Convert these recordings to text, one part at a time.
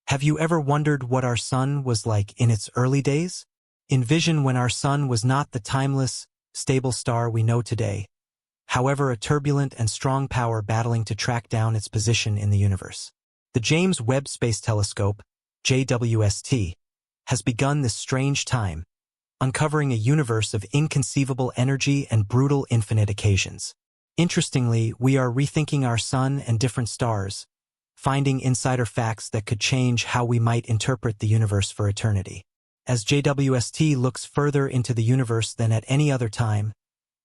Have you ever wondered what our sun was like in its early days? Envision when our sun was not the timeless, stable star we know today, however a turbulent and strong power battling to track down its position in the universe. The James Webb Space Telescope, JWST, has begun this strange time, uncovering a universe of inconceivable energy and brutal infinite occasions. Interestingly, we are rethinking our sun and different stars, finding insider facts that could change how we might interpret the universe for eternity. As JWST looks further into the universe than at any other time,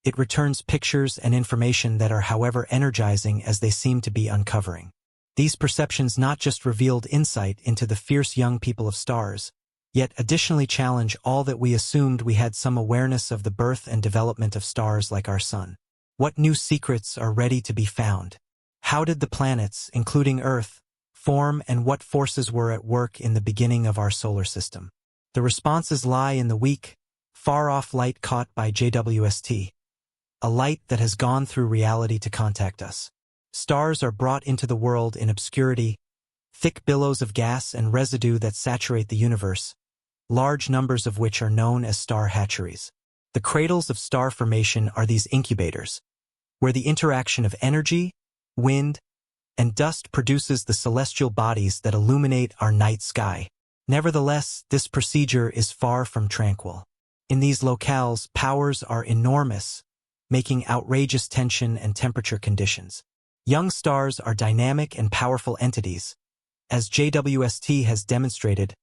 it returns pictures and information that are however energizing as they seem to be uncovering. These perceptions not just revealed insight into the fierce young people of stars, yet additionally challenge all that we assumed we had some awareness of the birth and development of stars like our sun. What new secrets are ready to be found? How did the planets, including Earth, form, and what forces were at work in the beginning of our solar system? The responses lie in the weak, far-off light caught by JWST, a light that has gone through reality to contact us. Stars are brought into the world in obscurity, thick billows of gas and residue that saturate the universe, large numbers of which are known as star hatcheries. The cradles of star formation are these incubators, where the interaction of energy, wind, and dust produces the celestial bodies that illuminate our night sky. Nevertheless, this procedure is far from tranquil. In these locales, powers are enormous, making outrageous tension and temperature conditions. Young stars are dynamic and powerful entities, as JWST has demonstrated,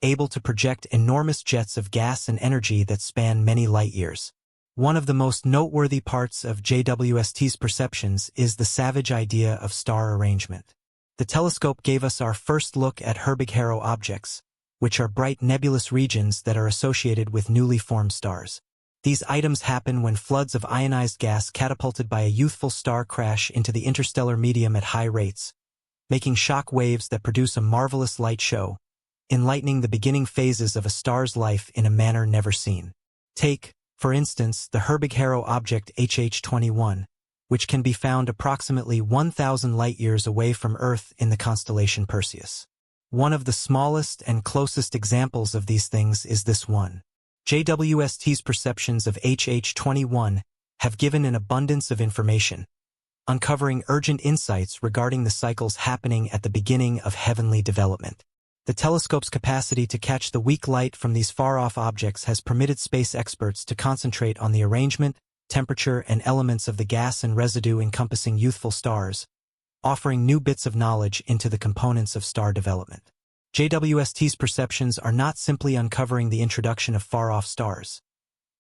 able to project enormous jets of gas and energy that span many light-years. One of the most noteworthy parts of JWST's perceptions is the savage idea of star arrangement. The telescope gave us our first look at Herbig-Haro objects, which are bright nebulous regions that are associated with newly formed stars. These items happen when floods of ionized gas catapulted by a youthful star crash into the interstellar medium at high rates, making shock waves that produce a marvelous light show, enlightening the beginning phases of a star's life in a manner never seen. Take, for instance, the Herbig-Haro object HH21, which can be found approximately 1,000 light-years away from Earth in the constellation Perseus. One of the smallest and closest examples of these things is this one. JWST's perceptions of HH21 have given an abundance of information, uncovering urgent insights regarding the cycles happening at the beginning of heavenly development. The telescope's capacity to catch the weak light from these far-off objects has permitted space experts to concentrate on the arrangement, temperature, and elements of the gas and residue encompassing youthful stars, offering new bits of knowledge into the components of star development. JWST's perceptions are not simply uncovering the introduction of far-off stars.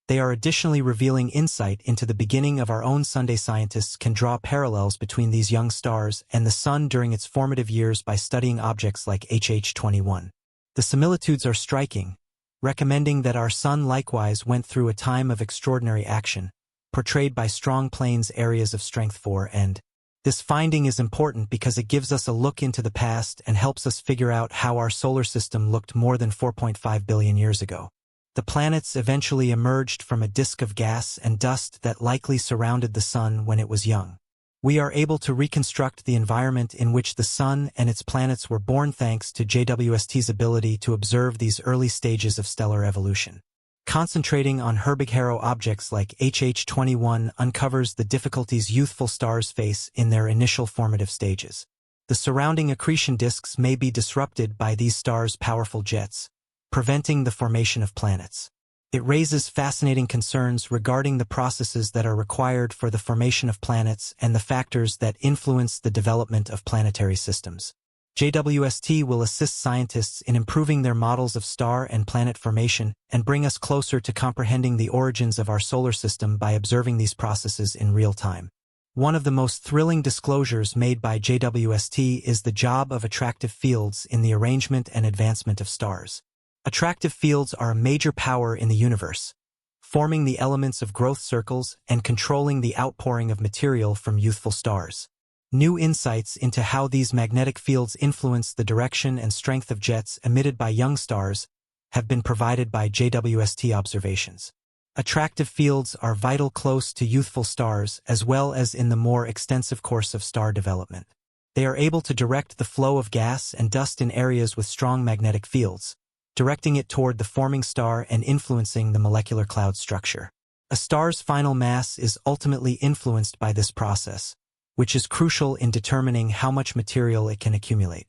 They are additionally revealing insight into the beginning of our own Sunday. Scientists can draw parallels between these young stars and the sun during its formative years by studying objects like HH21. The similitudes are striking, recommending that our sun likewise went through a time of extraordinary action, portrayed by strong plains areas of strength 4 and. This finding is important because it gives us a look into the past and helps us figure out how our solar system looked more than 4.5 billion years ago. The planets eventually emerged from a disk of gas and dust that likely surrounded the sun when it was young. We are able to reconstruct the environment in which the sun and its planets were born thanks to JWST's ability to observe these early stages of stellar evolution. Concentrating on Herbig-Haro objects like HH21 uncovers the difficulties youthful stars face in their initial formative stages. The surrounding accretion disks may be disrupted by these stars' powerful jets, preventing the formation of planets. It raises fascinating concerns regarding the processes that are required for the formation of planets and the factors that influence the development of planetary systems. JWST will assist scientists in improving their models of star and planet formation and bring us closer to comprehending the origins of our solar system by observing these processes in real time. One of the most thrilling disclosures made by JWST is the job of attractive fields in the arrangement and advancement of stars. Attractive fields are a major power in the universe, forming the elements of growth circles and controlling the outpouring of material from youthful stars. New insights into how these magnetic fields influence the direction and strength of jets emitted by young stars have been provided by JWST observations. Attractive fields are vital close to youthful stars as well as in the more extensive course of star development. They are able to direct the flow of gas and dust in areas with strong magnetic fields, directing it toward the forming star and influencing the molecular cloud structure. A star's final mass is ultimately influenced by this process, which is crucial in determining how much material it can accumulate.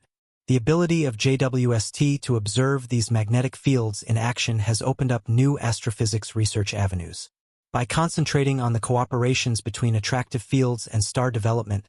The ability of JWST to observe these magnetic fields in action has opened up new astrophysics research avenues. By concentrating on the cooperations between attractive fields and star development,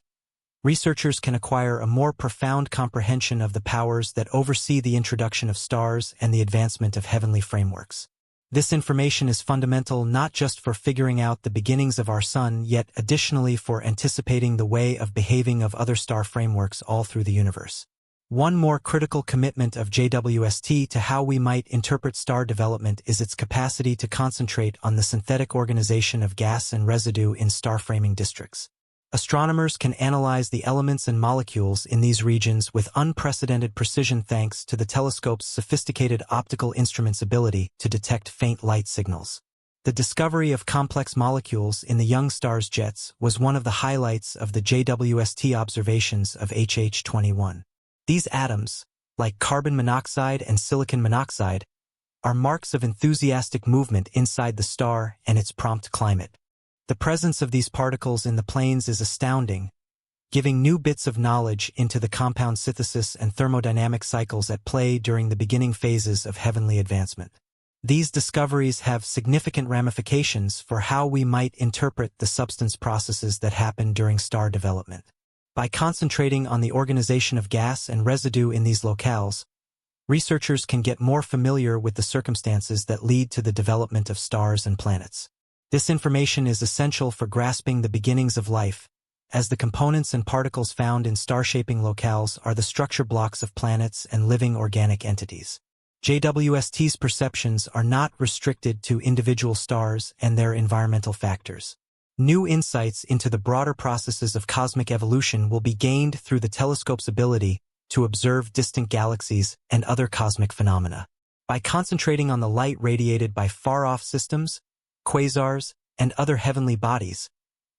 researchers can acquire a more profound comprehension of the powers that oversee the introduction of stars and the advancement of heavenly frameworks. This information is fundamental not just for figuring out the beginnings of our sun, yet additionally for anticipating the way of behaving of other star frameworks all through the universe. One more critical commitment of JWST to how we might interpret star development is its capacity to concentrate on the synthetic organization of gas and residue in star framing districts. Astronomers can analyze the elements and molecules in these regions with unprecedented precision thanks to the telescope's sophisticated optical instruments' ability to detect faint light signals. The discovery of complex molecules in the young star's jets was one of the highlights of the JWST observations of HH21. These atoms, like carbon monoxide and silicon monoxide, are marks of enthusiastic movement inside the star and its prompt climate. The presence of these particles in the planes is astounding, giving new bits of knowledge into the compound synthesis and thermodynamic cycles at play during the beginning phases of heavenly advancement. These discoveries have significant ramifications for how we might interpret the substance processes that happen during star development. By concentrating on the organization of gas and residue in these locales, researchers can get more familiar with the circumstances that lead to the development of stars and planets. This information is essential for grasping the beginnings of life, as the components and particles found in star-shaping locales are the structure blocks of planets and living organic entities. JWST's perceptions are not restricted to individual stars and their environmental factors. New insights into the broader processes of cosmic evolution will be gained through the telescope's ability to observe distant galaxies and other cosmic phenomena. By concentrating on the light radiated by far-off systems, quasars, and other heavenly bodies,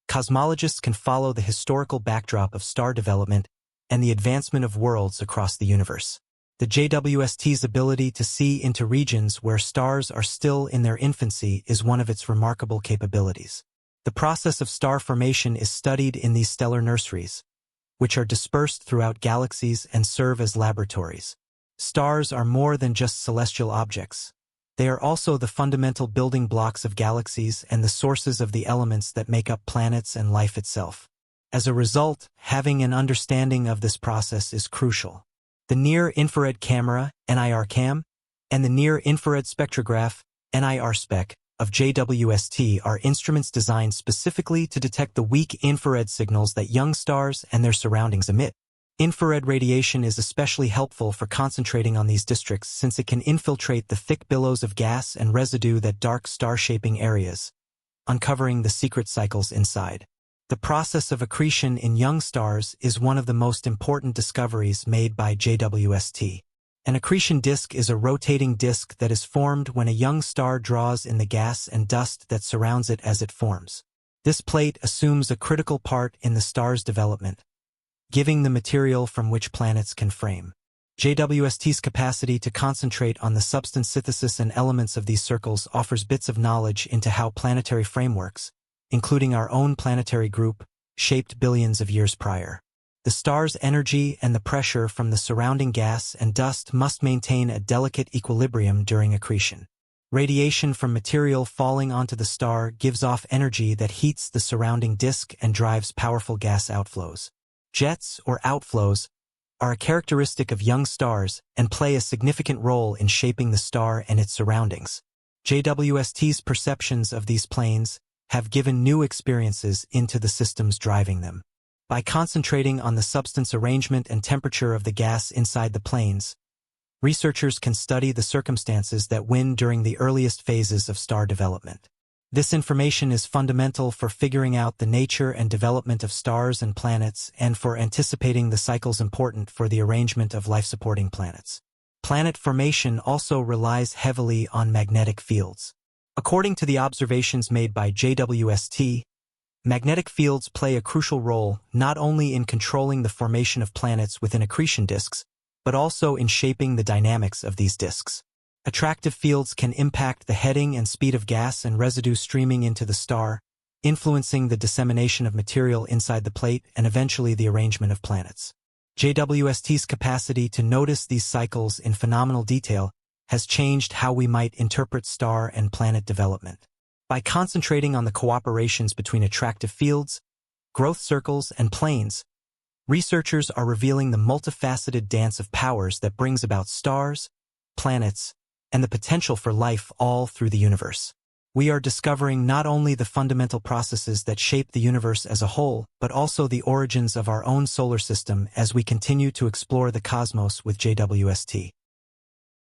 cosmologists can follow the historical backdrop of star development and the advancement of worlds across the universe. The JWST's ability to see into regions where stars are still in their infancy is one of its remarkable capabilities. The process of star formation is studied in these stellar nurseries, which are dispersed throughout galaxies and serve as laboratories. Stars are more than just celestial objects. They are also the fundamental building blocks of galaxies and the sources of the elements that make up planets and life itself. As a result, having an understanding of this process is crucial. The Near-Infrared Camera, NIRCam, and the Near-Infrared Spectrograph, NIRSpec, of JWST are instruments designed specifically to detect the weak infrared signals that young stars and their surroundings emit. Infrared radiation is especially helpful for concentrating on these districts since it can infiltrate the thick billows of gas and residue that dark star-shaping areas, uncovering the secret cycles inside. The process of accretion in young stars is one of the most important discoveries made by JWST. An accretion disk is a rotating disk that is formed when a young star draws in the gas and dust that surrounds it as it forms. This plate assumes a critical part in the star's development, giving the material from which planets can frame. JWST's capacity to concentrate on the substance synthesis and elements of these circles offers bits of knowledge into how planetary frameworks, including our own planetary group, shaped billions of years prior. The star's energy and the pressure from the surrounding gas and dust must maintain a delicate equilibrium during accretion. Radiation from material falling onto the star gives off energy that heats the surrounding disk and drives powerful gas outflows. Jets, or outflows, are a characteristic of young stars and play a significant role in shaping the star and its surroundings. JWST's perceptions of these planes have given new experiences into the systems driving them. By concentrating on the substance arrangement and temperature of the gas inside the planes, researchers can study the circumstances that win during the earliest phases of star development. This information is fundamental for figuring out the nature and development of stars and planets and for anticipating the cycles important for the arrangement of life-supporting planets. Planet formation also relies heavily on magnetic fields. According to the observations made by JWST, Magnetic fields play a crucial role not only in controlling the formation of planets within accretion disks, but also in shaping the dynamics of these disks. Attractive fields can impact the heading and speed of gas and residue streaming into the star, influencing the dissemination of material inside the plate and eventually the arrangement of planets. JWST's capacity to notice these cycles in phenomenal detail has changed how we might interpret star and planet development. By concentrating on the cooperations between attractive fields, growth circles, and planes, researchers are revealing the multifaceted dance of powers that brings about stars, planets, and the potential for life all through the universe. We are discovering not only the fundamental processes that shape the universe as a whole, but also the origins of our own solar system as we continue to explore the cosmos with JWST.